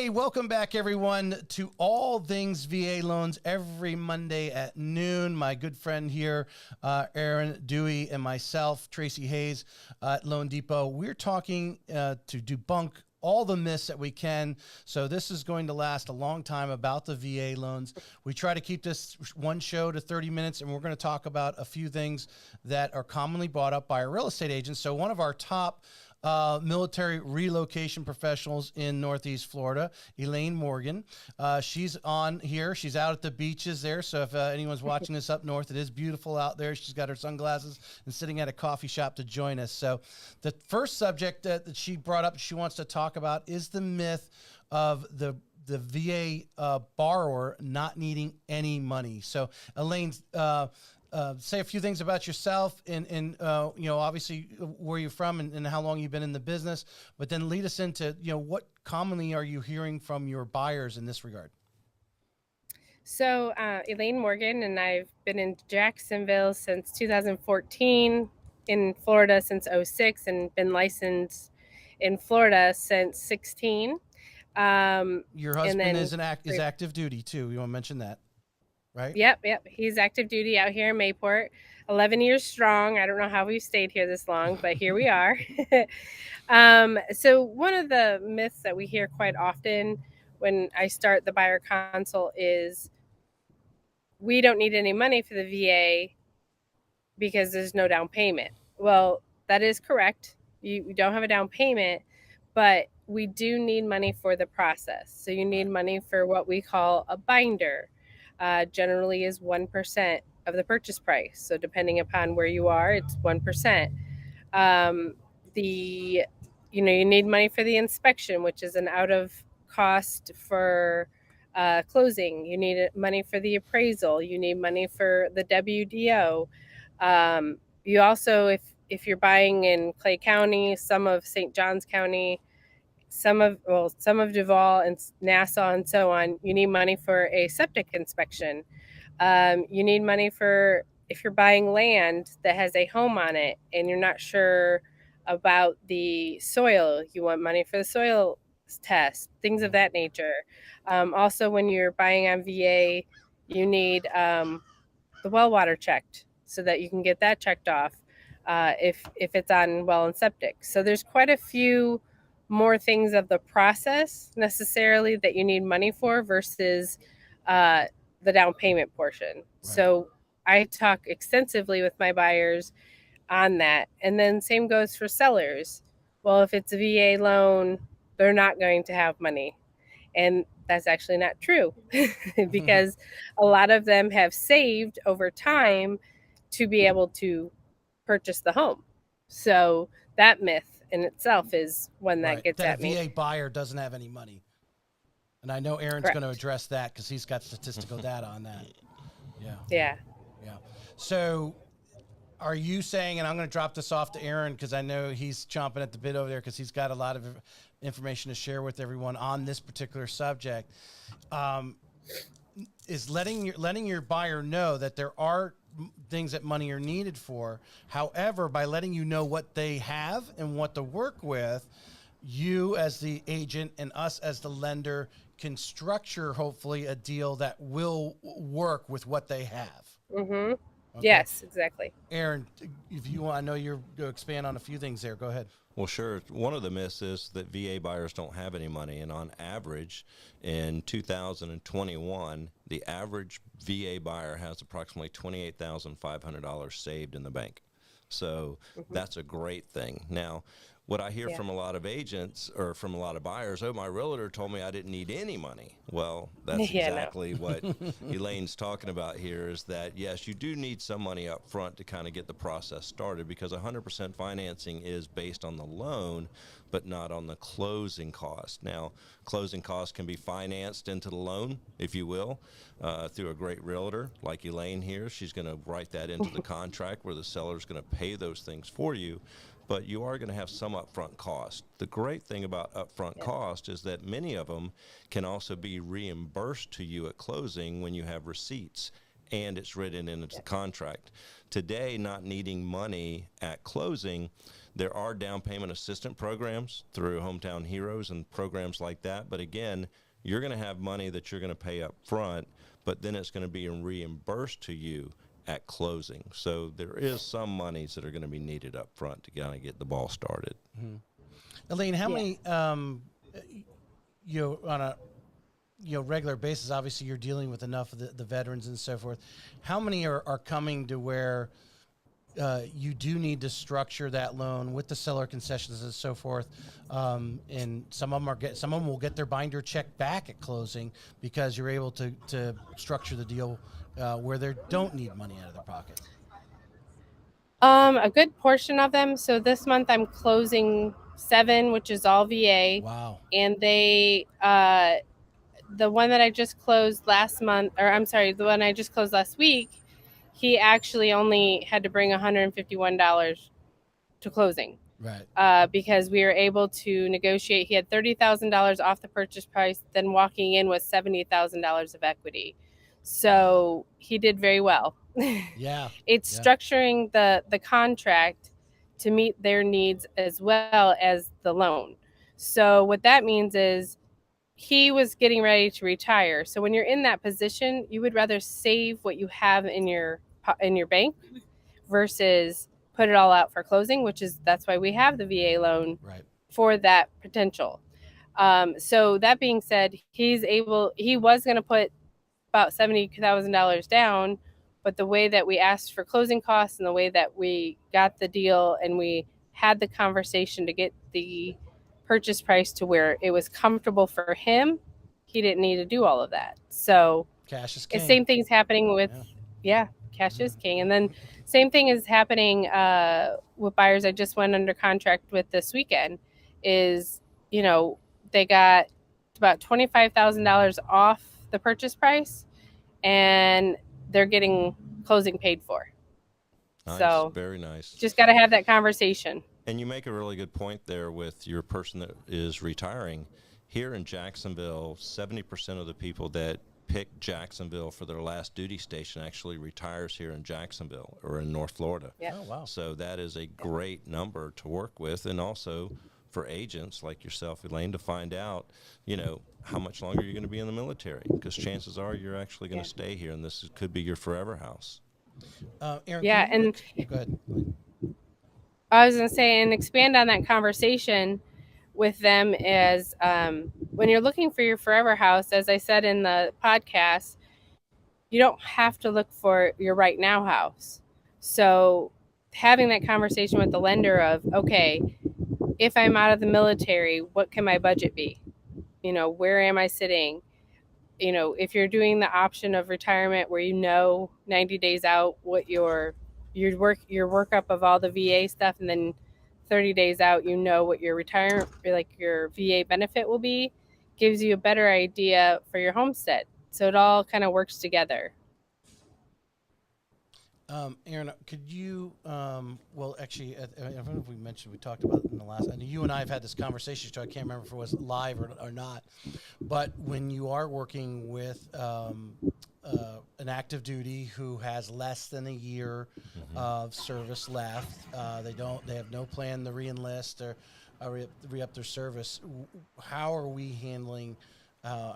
Hey, welcome back, everyone, to All Things VA Loans every Monday at noon. My good friend here, Aaron Dewey, and myself, Tracy Hayes at Loan Depot. We're talking to debunk all the myths that we can. So this is going to last a long time about the VA loans. We try to keep this one show to 30 minutes, and we're going to talk about a few things that are commonly brought up by our real estate agents. So one of our top military relocation professionals in Northeast Florida, Elaine Morgin. She's on here. She's out at the beaches there. So if anyone's watching this up north, it is beautiful out there. She's got her sunglasses and sitting at a coffee shop to join us. So the first subject that she brought up, she wants to talk about, is the myth of the VA borrower not needing any money. So Elaine, say a few things about yourself and obviously where you're from and how long you've been in the business, but then lead us into, what commonly are you hearing from your buyers in this regard? So, Elaine Morgin, and I've been in Jacksonville since 2014, in Florida since 06, and been licensed in Florida since 16. Your And husband then, is active duty too. You want to mention that, right? yep. He's active duty out here in Mayport, 11 years strong. I don't know how we've stayed here this long, but here we are. So, one of the myths that we hear quite often when I start the buyer consult is we don't need any money for the VA because there's no down payment. Well, that is correct. You don't have a down payment, but we do need money for the process. So you need money for what we call a binder. Generally is 1% of the purchase price. So depending upon where you are, it's 1%. The you need money for the inspection, which is an out of cost for closing. You need money for the appraisal. You need money for the WDO. You also, if you're buying in Clay County, some of St. Johns County, some of Duval and Nassau and so on, you need money for a septic inspection. You need money for if you're buying land that has a home on it and you're not sure about the soil, you want money for the soil test, things of that nature. Also, when you're buying on VA, you need the well water checked so that you can get that checked off if it's on well and septic. So there's quite a few more things of the process necessarily that you need money for versus the down payment portion. Right. So I talk extensively with my buyers on that. And then same goes for sellers. Well, if it's a VA loan, they're not going to have money. And that's actually not true because a lot of them have saved over time to be able to purchase the home. So that myth in itself is one that gets that at me. A VA buyer doesn't have any money. And I know Aaron's going to address that because he's got statistical data on that. Yeah. So are you saying, and I'm going to drop this off to Aaron because I know he's chomping at the bit over there because he's got a lot of information to share with everyone on this particular subject, is letting your buyer know that there are things that money are needed for. However, by letting you know what they have and what to work with, you as the agent and us as the lender can structure hopefully a deal that will work with what they have. Mm-hmm. Okay. Yes, exactly. Aaron, if you want, I know you're going to expand on a few things there. Go ahead. Well, sure. One of the myths is that VA buyers don't have any money. And on average, in 2021, the average VA buyer has approximately $28,500 saved in the bank. So that's a great thing. Now, what I hear from a lot of agents or from a lot of buyers, my realtor told me I didn't need any money. Well, that's exactly what Elaine's talking about here is that, yes, you do need some money up front to kind of get the process started because 100% financing is based on the loan, but not on the closing cost. Now, closing costs can be financed into the loan, if you will, through a great realtor like Elaine here. She's going to write that into the contract where the seller's going to pay those things for you. But you are going to have some upfront cost. The great thing about upfront cost is that many of them can also be reimbursed to you at closing when you have receipts and it's written into the contract. Today, not needing money at closing, There are down payment assistant programs through Hometown Heroes and programs like that. But again, you're going to have money that you're going to pay up front, but then it's going to be reimbursed to you at closing. So there is some monies that are going to be needed up front to kind of get the ball started. Mm-hmm. Elaine, how many, on a regular basis, obviously you're dealing with enough of the veterans and so forth. How many are coming to where you do need to structure that loan with the seller concessions and so forth, and some of them will get their binder check back at closing because you're able to structure the deal where they don't need money out of their pocket? A good portion of them. So this month I'm closing 7, which is all VA. Wow. And they, the one that I just closed last month, or I'm sorry, the one I just closed last week, he actually only had to bring $151 to closing. Right. Because we were able to negotiate. He had $30,000 off the purchase price, then walking in with $70,000 of equity. So he did very well. Yeah. It's structuring the contract to meet their needs as well as the loan. So what that means is he was getting ready to retire. So when you're in that position, you would rather save what you have in your bank versus put it all out for closing, that's why we have the VA loan for that potential. So that being said, he was going to put about $70,000 down, but the way that we asked for closing costs and the way that we got the deal and we had the conversation to get the purchase price to where it was comfortable for him, he didn't need to do all of that. So cash is king. Same thing's happening with, cash is king. And then same thing is happening with buyers I just went under contract with this weekend is, they got about $25,000 off the purchase price and they're getting closing paid for. Nice, so very nice. Just got to have that conversation. And you make a really good point there with your person that is retiring. Here in Jacksonville, 70% of the people that pick Jacksonville for their last duty station actually retires here in Jacksonville or in North Florida. Yeah. Oh, wow. So that is a great number to work with, and also for agents like yourself, Elaine, to find out, how much longer you're going to be in the military, because chances are you're actually going to stay here, and this could be your forever house. Aaron, go ahead. I was going to say, and expand on that conversation with them is when you're looking for your forever house, as I said in the podcast, you don't have to look for your right now house. So having that conversation with the lender of, okay, if I'm out of the military, what can my budget be? Where am I sitting? If you're doing the option of retirement where 90 days out what your workup of all the VA stuff, and then 30 days out what your retirement, like your VA benefit will be, gives you a better idea for your homestead. So it all kind of works together. Aaron, could you, actually, I don't know if we talked about it in the last, I know you and I have had this conversation, so I can't remember if it was live or not, but when you are working with an active duty who has less than a year of service left, they have no plan to re-enlist or re-up their service, how are we handling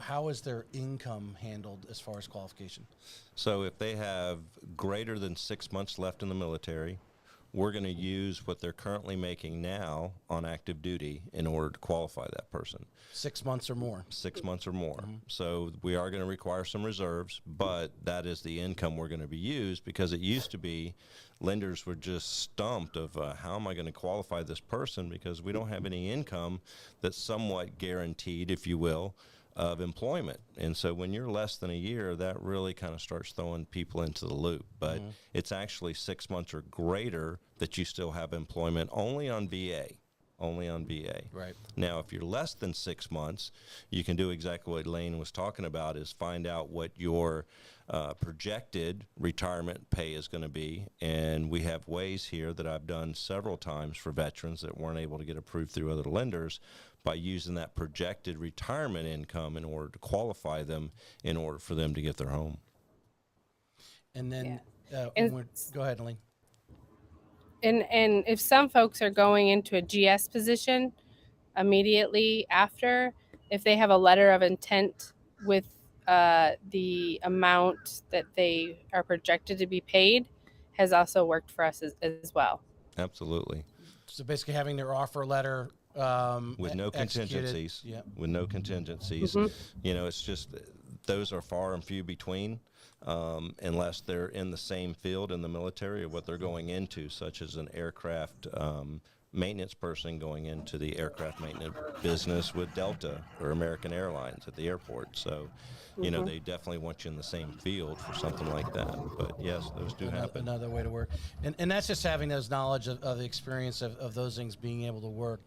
how is their income handled as far as qualification? So if they have greater than 6 months left in the military, we're going to use what they're currently making now on active duty in order to qualify that person. 6 months or more. 6 months or more. So we are going to require some reserves, but that is the income we're going to be used, because it used to be lenders were just stumped of how am I going to qualify this person, because we don't have any income that's somewhat guaranteed, if you will, of employment. And so when you're less than a year, that really kind of starts throwing people into the loop. But it's actually 6 months or greater that you still have employment, only on VA. Only on VA. Right. Now, if you're less than 6 months, you can do exactly what Elaine was talking about, is find out what your projected retirement pay is going to be. And we have ways here that I've done several times for veterans that weren't able to get approved through other lenders, by using that projected retirement income in order to qualify them, in order for them to get their home. And then, go ahead, Elaine. And if some folks are going into a GS position immediately after, if they have a letter of intent with the amount that they are projected to be paid, has also worked for us as well. Absolutely. So basically, having their offer letter With no executed. contingencies. Yeah. With no contingencies. Mm-hmm. It's just those are far and few between, unless they're in the same field in the military or what they're going into, such as an aircraft maintenance person going into the aircraft maintenance business with Delta or American Airlines at the airport. So, Mm-hmm. they definitely want you in the same field for something like that. But yes, those do happen. Another way to work, and that's just having those knowledge of the experience of those things being able to work.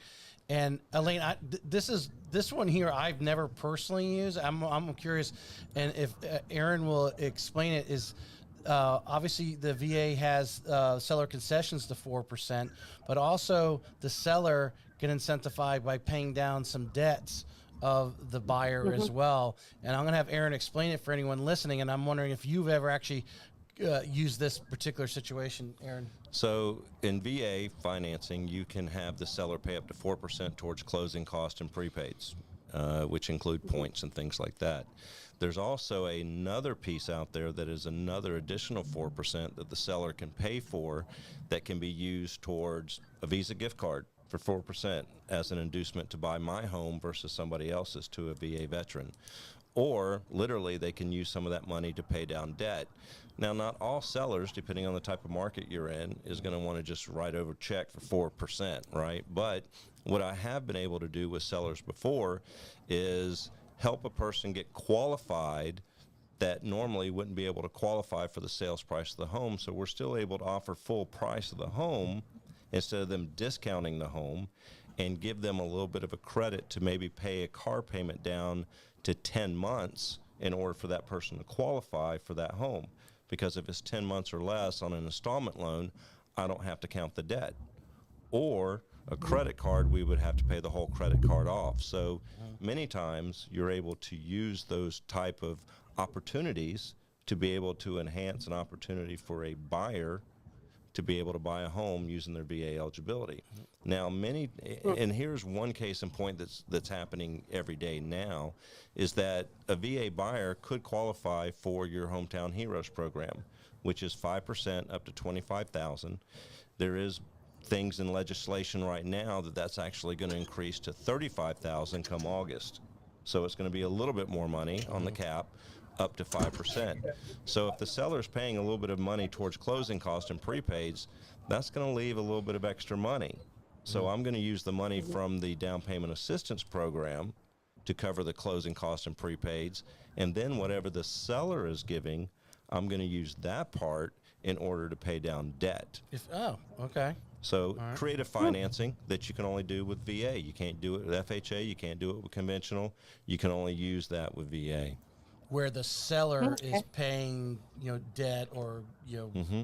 And Elaine, this one here I've never personally used. I'm curious, and if Aaron will explain it. Is obviously the VA has seller concessions to 4%, but also the seller can incentivize by paying down some debts of the buyer as well. And I'm going to have Aaron explain it for anyone listening. And I'm wondering if you've ever actually used this particular situation, Aaron. So in VA financing, you can have the seller pay up to 4% towards closing costs and prepaids, which include points and things like that. There's also another piece out there that is another additional 4% that the seller can pay for that can be used towards a Visa gift card for 4% as an inducement to buy my home versus somebody else's to a VA veteran. Or literally they can use some of that money to pay down debt. Now, not all sellers, depending on the type of market you're in, is going to want to just write over a check for 4%, right? But what I have been able to do with sellers before is help a person get qualified that normally wouldn't be able to qualify for the sales price of the home. So we're still able to offer full price of the home instead of them discounting the home, and give them a little bit of a credit to maybe pay a car payment down to 10 months in order for that person to qualify for that home. Because if it's 10 months or less on an installment loan, I don't have to count the debt. Or a credit card, we would have to pay the whole credit card off. So many times you're able to use those type of opportunities to be able to enhance an opportunity for a buyer to be able to buy a home using their VA eligibility. Now, and here's one case in point that's happening every day now, is that a VA buyer could qualify for your Hometown Heroes program, which is 5% up to $25,000. There is things in legislation right now that's actually going to increase to $35,000 come August. So it's going to be a little bit more money on the cap, up to 5%. So if the seller's paying a little bit of money towards closing costs and prepaids, that's going to leave a little bit of extra money. So I'm going to use the money from the down payment assistance program to cover the closing costs and prepaids, and then whatever the seller is giving, I'm going to use that part in order to pay down debt. Okay. So creative financing that you can only do with VA. You can't do it with FHA. You can't do it with conventional. You can only use that with VA. Where the seller is paying, debt or,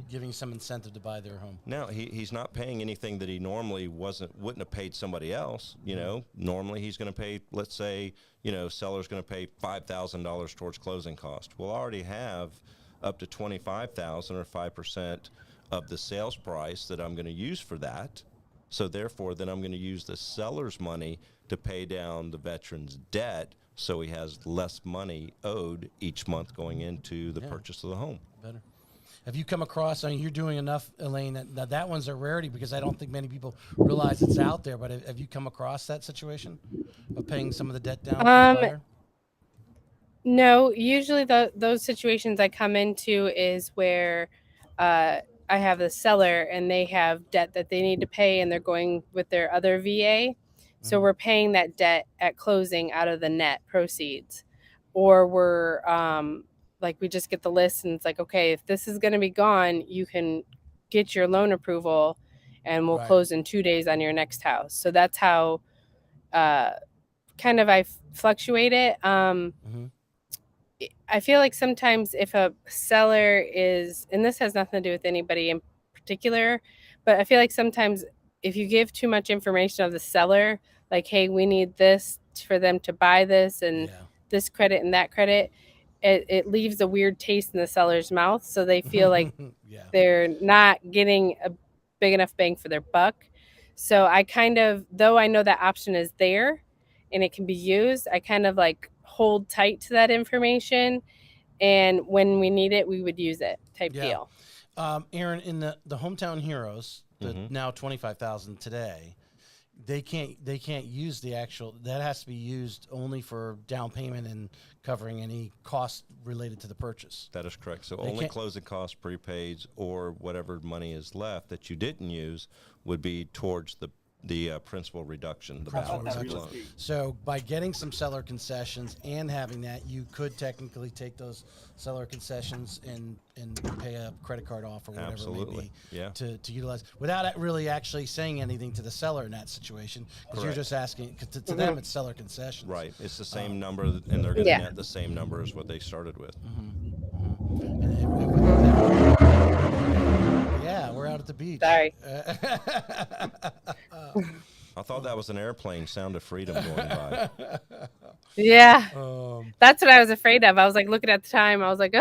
giving some incentive to buy their home. Now, he's not paying anything that he normally wouldn't have paid somebody else. Normally he's going to pay, let's say, seller's going to pay $5,000 towards closing cost. We'll already have up to $25,000 or 5% of the sales price that I'm going to use for that. So therefore, then I'm going to use the seller's money to pay down the veteran's debt, so he has less money owed each month going into the purchase of the home. Better. Have you come across, you're doing enough, Elaine, that one's a rarity because I don't think many people realize it's out there, but have you come across that situation of paying some of the debt down for the buyer? No, usually those situations I come into is where I have the seller and they have debt that they need to pay and they're going with their other VA. So we're paying that debt at closing out of the net proceeds. Or we're like, we just get the list and it's like, okay, if this is going to be gone, you can get your loan approval and we'll close in 2 days on your next house. So that's how kind of I fluctuate it. I feel like sometimes if a seller is, and this has nothing to do with anybody in particular, but I feel like sometimes if you give too much information of the seller, like, hey, we need this for them to buy this and this credit and that credit, it leaves a weird taste in the seller's mouth. So they feel like they're not getting a big enough bang for their buck. So I kind of, though I know that option is there and it can be used, I kind of like hold tight to that information. And when we need it, we would use it type Yeah. deal. Aaron, in the Hometown Heroes, the now 25,000 today, they can't use the actual. That has to be used only for down payment and covering any cost related to the purchase. That is correct. So only closing costs, prepaids, or whatever money is left that you didn't use would be towards the principal reduction, the balance of the loan. So by getting some seller concessions and having that, you could technically take those seller concessions and pay a credit card off or whatever Absolutely. it may be to utilize without really actually saying anything to the seller in that situation, because you're just asking to them it's seller concessions. Right. It's the same number, and they're going to net the same number as what they started with. Yeah, we're out at the beach. Sorry. I thought that was an airplane sound of freedom going by. Yeah. That's what I was afraid of. I was like looking at the time. I was like,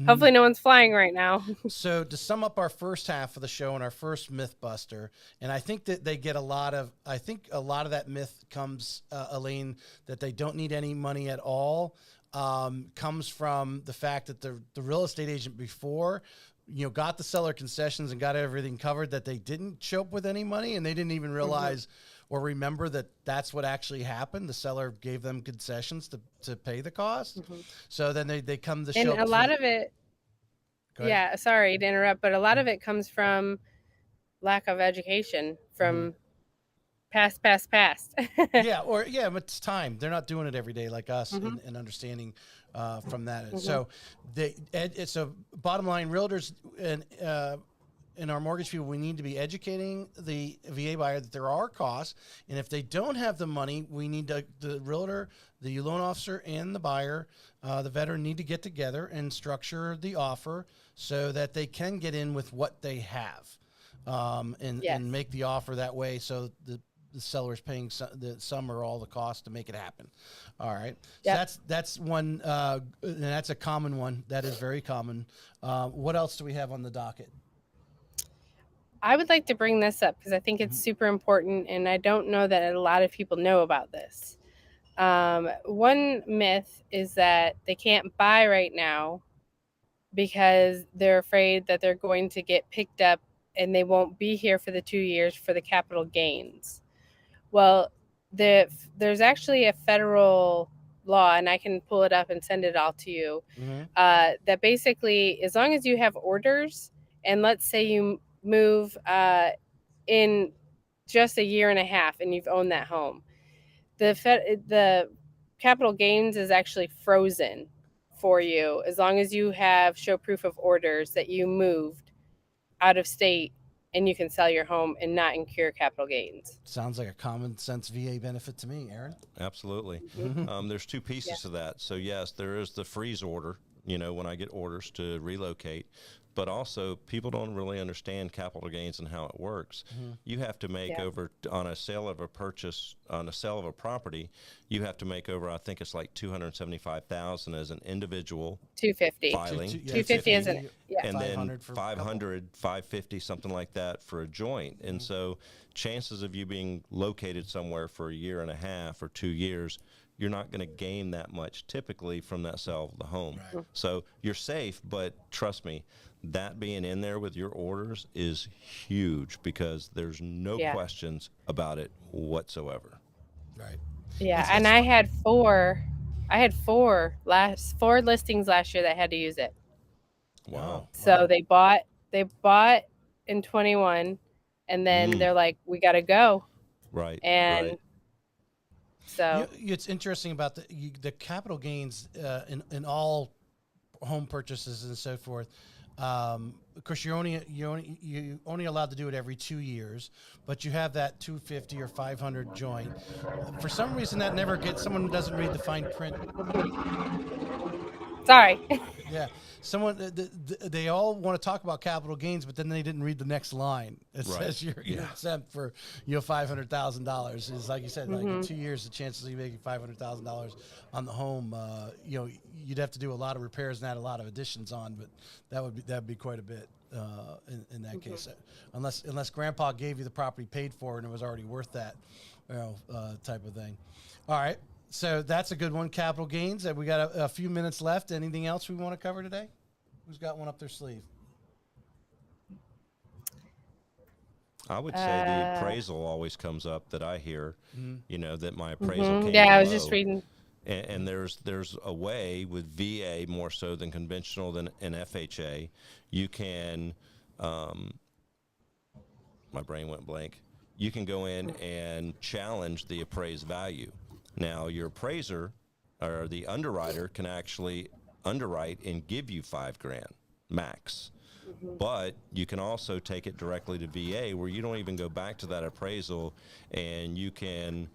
hopefully no one's flying right now. So to sum up our first half of the show and our first Mythbuster, and I think that they get a lot of that myth comes, Elaine, that they don't need any money at all, comes from the fact that the real estate agent before, got the seller concessions and got everything covered, that they didn't show up with any money, and they didn't even realize or remember that that's what actually happened. The seller gave them concessions to pay the cost. So then they come to show up. And a lot of it, sorry to interrupt, but a lot of it comes from lack of education from past. But it's time. They're not doing it every day like us and understanding from that. So it's a bottom line, realtors and our mortgage people, we need to be educating the VA buyer that there are costs. And if they don't have the money, we need the realtor, the loan officer, and the buyer, the veteran need to get together and structure the offer so that they can get in with what they have and make the offer that way. So the seller is paying some or all the cost to make it happen. All right. So that's one, and that's a common one. That is very common. What else do we have on the docket? I would like to bring this up because I think it's super important, and I don't know that a lot of people know about this. One myth is that they can't buy right now because they're afraid that they're going to get picked up and they won't be here for the 2 years for the capital gains. Well, there's actually a federal law, and I can pull it up and send it all to you, that basically, as long as you have orders, and let's say you move in just a year and a half and you've owned that home, the capital gains is actually frozen for you as long as you show proof of orders that you moved out of state and you can sell your home and not incur capital gains. Sounds like a common sense VA benefit to me, Aaron. Absolutely. There's two pieces to that. So yes, there is the freeze order, when I get orders to relocate, but also people don't really understand capital gains and how it works. You have to make on a sale of a property, you have to make over, I think it's like $275,000 as an individual 250 filing. 250 is an and then 500, 550, something like that for a joint. And so chances of you being located somewhere for a year and a half or 2 years, you're not going to gain that much typically from that sale of the home. Right. So you're safe, but trust me, that being in there with your orders is huge because there's no questions about it whatsoever. Right. Yeah, and I had four listings last year that had to use it. Wow. So they bought in 21, and then they're like, we got to go. Right. And so it's interesting about the capital gains in all home purchases and so forth. Of course, you're only allowed to do it every 2 years, but you have that 250 or 500 joint. For some reason, that never gets. Someone doesn't read the fine print. Sorry. Yeah, someone they all want to talk about capital gains, but then they didn't read the next line. It Right. says you're exempt for $500,000. Is like you said, like in 2 years, the chances of you making $500,000 on the home, you'd have to do a lot of repairs and add a lot of additions on, but that'd be quite a bit in that case, unless Grandpa gave you the property paid for and it was already worth that, type of thing. All right. So that's a good one, capital gains. We got a few minutes left. Anything else we want to cover today? Who's got one up their sleeve? I would say the appraisal always comes up that I hear, that my appraisal came Yeah, in I was low. just reading. And there's a way with VA more so than conventional than an FHA. You can, my brain went blank. You can go in and challenge the appraised value. Now, your appraiser or the underwriter can actually underwrite and give you $5,000 max. But you can also take it directly to VA where you don't even go back to that appraisal, and you can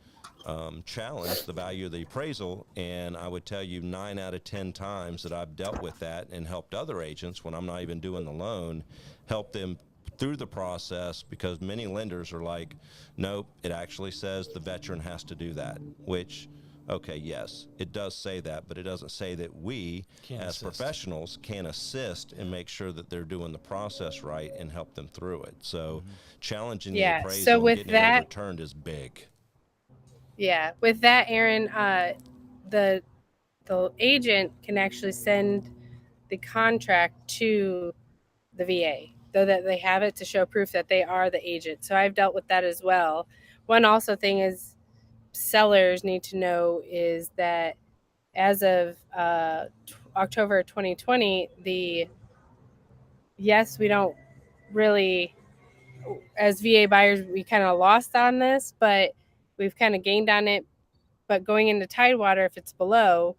challenge the value of the appraisal. And I would tell you 9 out of 10 times that I've dealt with that and helped other agents when I'm not even doing the loan, help them through the process, because many lenders are like, nope, it actually says the veteran has to do that, which, okay, yes, it does say that, but it doesn't say that we as professionals can assist and make sure that they're doing the process right and help them through it. So challenging the appraisal So and with getting it that, overturned is big. yeah, with that, Aaron, the agent can actually send the contract to the VA, though that they have it to show proof that they are the agent. So I've dealt with that as well. One also thing is sellers need to know is that as of October 2020, we don't really, as VA buyers, we kind of lost on this, but we've kind of gained on it. But going into Tidewater, if it's below,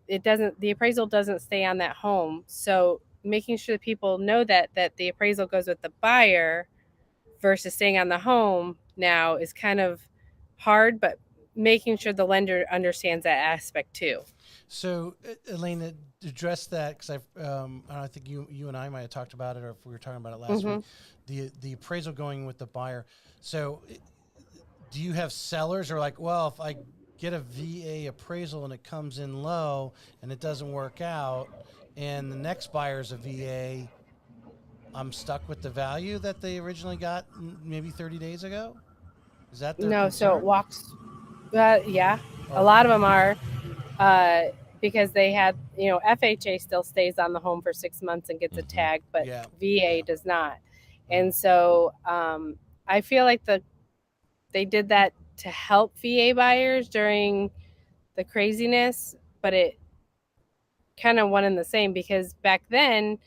the appraisal doesn't stay on that home. So making sure that people know that the appraisal goes with the buyer versus staying on the home now is kind of hard, but making sure the lender understands that aspect too. So, Elaine, address that, because I think you and I might have talked about it, or if we were talking about it last week. The appraisal going with the buyer. So, do you have sellers, or like, well, if I get a VA appraisal and it comes in low and it doesn't work out, and the next buyer's a VA, I'm stuck with the value that they originally got maybe 30 days ago? Is that their No, so it concern? walks. Yeah, a lot of them are. Because they had, FHA still stays on the home for 6 months and gets a tag, but VA does not. And so I feel like they did that to help VA buyers during the craziness, but it kind of one and the same, because back then,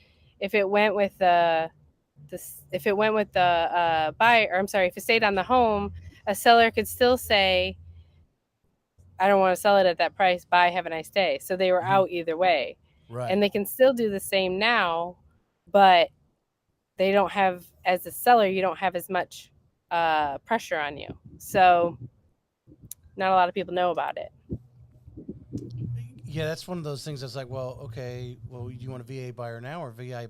if it went with the buyer, or I'm sorry, if it stayed on the home, a seller could still say, I don't want to sell it at that price. Bye, have a nice day. So they were out either way. Right. And they can still do the same now, but they don't have, as a seller, you don't have as much pressure on you. So not a lot of people know about it. Yeah, that's one of those things that's like, well, okay, well, you want a VA buyer now or VA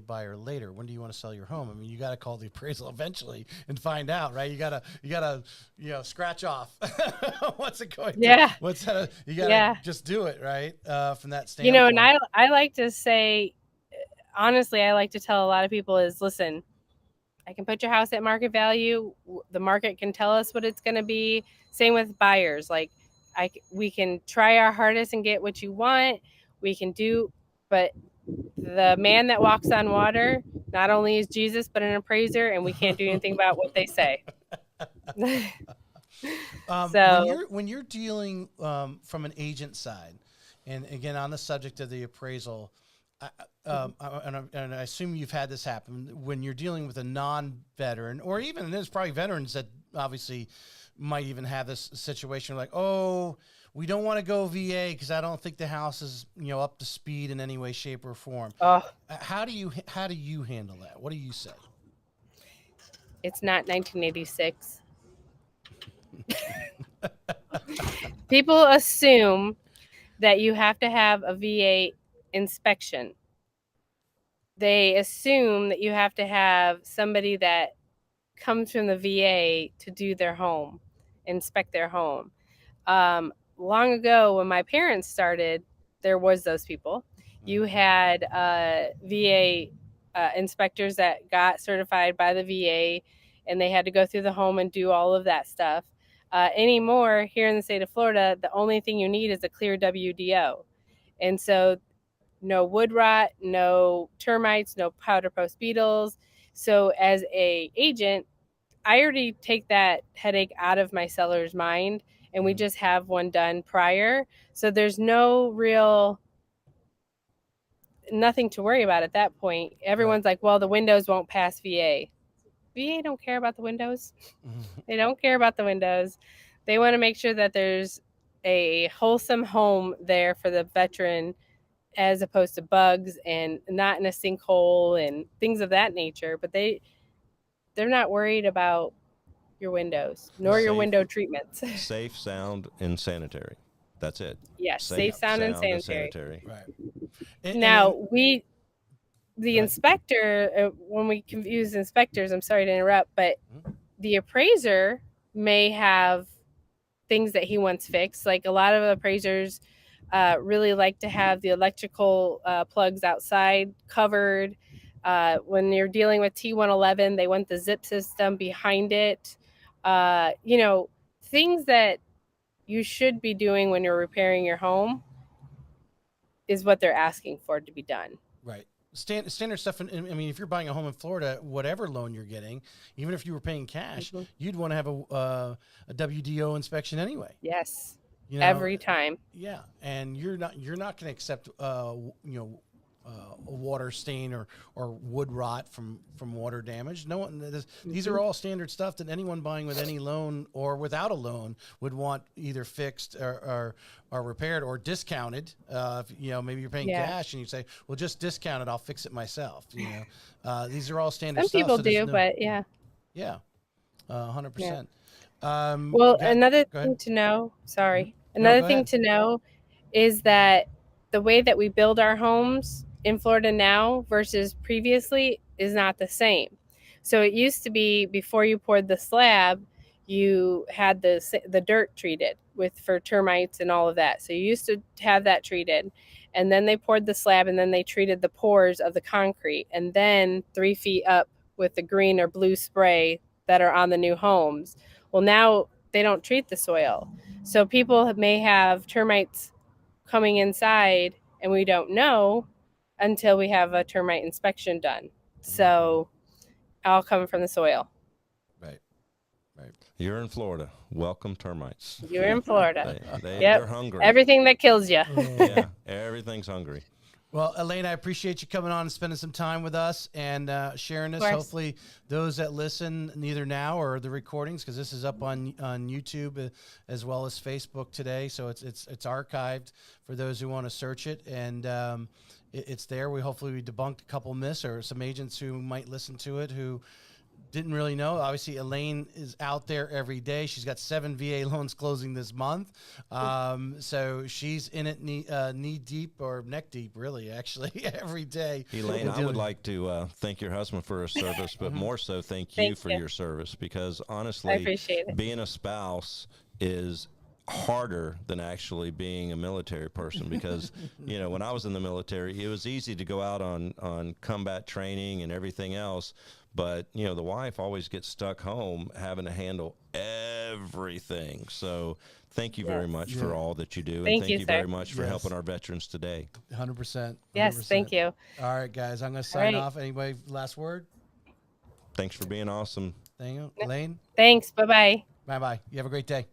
buyer later? When do you want to sell your home? I mean, you got to call the appraisal eventually and find out, right? You gotta, scratch off what's it going to, you gotta just do it, right? From that standpoint. And I like to say, honestly, I like to tell a lot of people is, listen, I can put your house at market value. The market can tell us what it's going to be. Same with buyers. Like, we can try our hardest and get what you want. We can do, but the man that walks on water not only is Jesus, but an appraiser, and we can't do anything about what they say. When you're dealing from an agent side, and again on the subject of the appraisal, and I assume you've had this happen when you're dealing with a non-veteran, or even there's probably veterans that obviously might even have this situation like, oh, we don't want to go VA because I don't think the house is up to speed in any way, shape, or form. How do you handle that? What do you say? It's not 1986. People assume that you have to have a VA inspection. They assume that you have to have somebody that comes from the VA to do their home, inspect their home. Long ago, when my parents started, there was those people. You had VA inspectors that got certified by the VA, and they had to go through the home and do all of that stuff. Anymore, here in the state of Florida, the only thing you need is a clear WDO. And so no wood rot, no termites, no powder post beetles. So as a agent, I already take that headache out of my seller's mind, and we just have one done prior. So there's no real nothing to worry about at that point. Everyone's like, well, the windows won't pass VA. VA don't care about the windows. They don't care about the windows. They want to make sure that there's a wholesome home there for the veteran, as opposed to bugs and not in a sinkhole and things of that nature. But they're not worried about your windows nor your window treatments. Safe, sound, and sanitary. That's it. Yes, safe, sound, and sanitary. Right. Now, the inspector, when we confuse inspectors, I'm sorry to interrupt, but the appraiser may have things that he wants fixed. Like a lot of appraisers really like to have the electrical plugs outside covered. When you're dealing with T111, they want the zip system behind it. Things that you should be doing when you're repairing your home is what they're asking for to be done. Right. Standard stuff. I mean, if you're buying a home in Florida, whatever loan you're getting, even if you were paying cash, you'd want to have a WDO inspection anyway. Yes. Every time. Yeah, and you're not going to accept a water stain or wood rot from water damage. No one. These are all standard stuff that anyone buying with any loan or without a loan would want either fixed or repaired or discounted. Maybe you're paying cash and you say, well, just discount it, I'll fix it myself. These are all standard stuff. Some people do, but yeah. Yeah, 100%. Yeah. Another thing to know, another thing to know is that the way that we build our homes in Florida now versus previously is not the same. So it used to be before you poured the slab, you had the dirt treated for termites and all of that. So you used to have that treated, and then they poured the slab, and then they treated the pores of the concrete, and then 3 feet up with the green or blue spray that are on the new homes. Well, now they don't treat the soil. So people may have termites coming inside and we don't know until we have a termite inspection done. So all coming from the soil. Right. You're in Florida. Welcome termites. You're in Florida. They're hungry. Everything that kills you. Yeah, everything's hungry. Well, Elaine, I appreciate you coming on and spending some time with us and sharing this. Hopefully those that listen, neither now or the recordings, because this is up on YouTube as well as Facebook today. So it's archived for those who want to search it. And it's there. We debunked a couple myths or some agents who might listen to it who didn't really know. Obviously, Elaine is out there every day. She's got 7 VA loans closing this month. So she's in it knee deep or neck deep, really, actually, every day. Elaine, I would like to thank your husband for his service, but more so thank you for your service, because honestly, I appreciate it. Being a spouse is harder than actually being a military person, because when I was in the military, it was easy to go out on combat training and everything else, but the wife always gets stuck home having to handle everything. So thank you very much for all that you do, and thank you very much for helping our veterans today. 100%. Yes, thank you. All right, guys, I'm going to sign off. Anybody last word? Thanks for being awesome. Thank you, Elaine. Thanks. Bye-bye. Bye-bye. You have a great day.